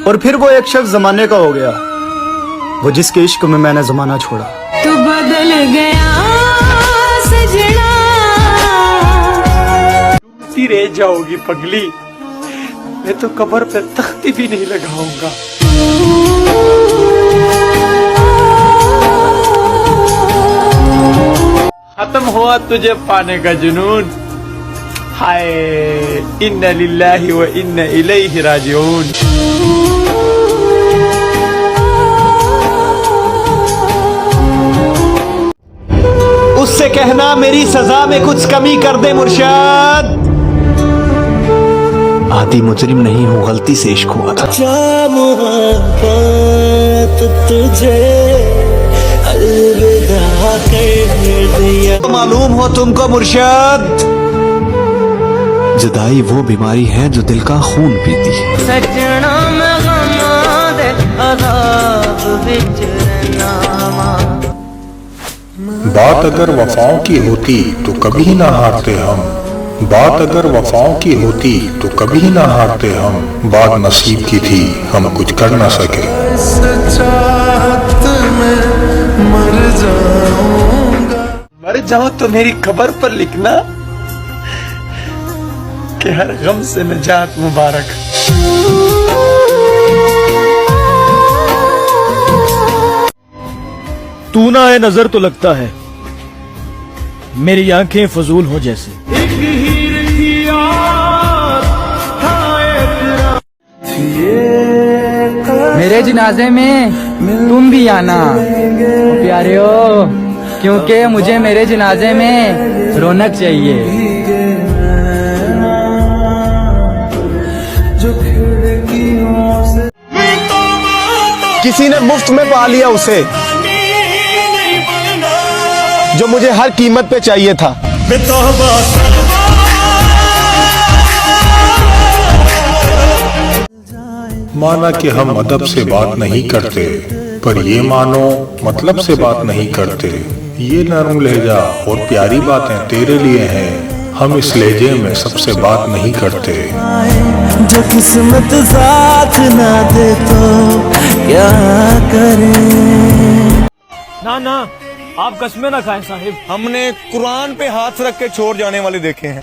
और फिर वो एक शख्स जमाने का हो गया, वो जिसके इश्क में मैंने जमाना छोड़ा। तू बदल गया सजना, डूबती रह जाओगी पगली, मैं तो कब्र पे तख्ती भी नहीं लगाऊंगा। खत्म हुआ तुझे पाने का जुनून, हाय इन्ना लिल्लाहि व इन्ना इलैहि राजिऊन। उससे कहना मेरी सजा में कुछ कमी कर दे मुर्शद। आदि मुजरिम नहीं हूँ, गलती से इश्क हुआ था। तुझे अलविदा कर दिया। तो मालूम हो तुमको मुर्शद, जुदाई वो बीमारी है जो दिल का खून पीती है। सजना में गमा दे अज़ाब विच रहना। बात अगर वफाओं की होती तो कभी ना हारते हम, बात अगर वफाओं की होती तो कभी ना हारते हम। बात नसीब की थी, हम कुछ कर ना सके। मर जाऊं तो मेरी खबर पर लिखना कि हर गम से निजात मुबारक। तू ना आए नजर तो लगता है मेरी आंखें फजूल हो जैसे। मेरे जनाजे में तुम भी आना प्यारे हो, क्योंकि मुझे मेरे जनाजे में रौनक चाहिए। किसी ने मुफ्त में पा लिया उसे जो मुझे हर कीमत पे चाहिए था। माना कि हम अदब से बात नहीं करते, पर ये मानो मतलब से बात नहीं करते। ये नरम लहजा और प्यारी बातें तेरे लिए हैं, हम इस लहजे में सबसे बात नहीं करते। जो किस्मत साथ ना दे तो क्या करें। ना आप कसमें ना खाएं साहिब, हमने कुरान पे हाथ रख के छोड़ जाने वाले देखे हैं।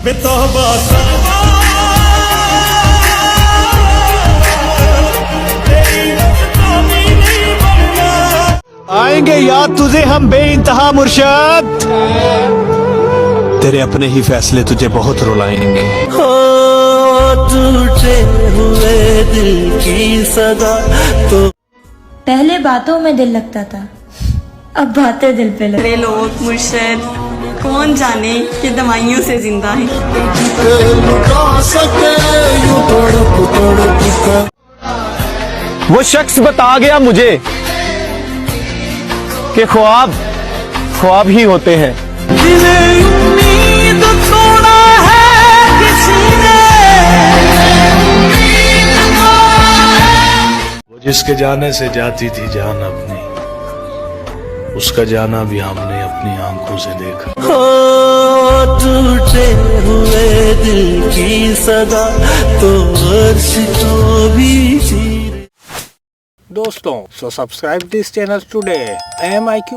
आएंगे याद तुझे हम बेइंतहा मुर्शद, तेरे अपने ही फैसले तुझे बहुत रुलाएंगे। हो टूटे हुए दिल की सदा तो। पहले बातों में दिल लगता था, अब बातें दिल पे लगती। लोग मुर्शद कौन जाने कि दवाइयों से जिंदा है। वो शख्स बता गया मुझे कि ख्वाब ही होते हैं। उम्मीद तोड़ा है किसी ने। वो जिसके जाने से जाती थी जान अपनी, उसका जाना भी हमने अपनी आंखों से देखा। हो टूटे हुए दिल की सदा तो अर्श को भी चीरे। दोस्तों, so subscribe this channel today. I am IQ.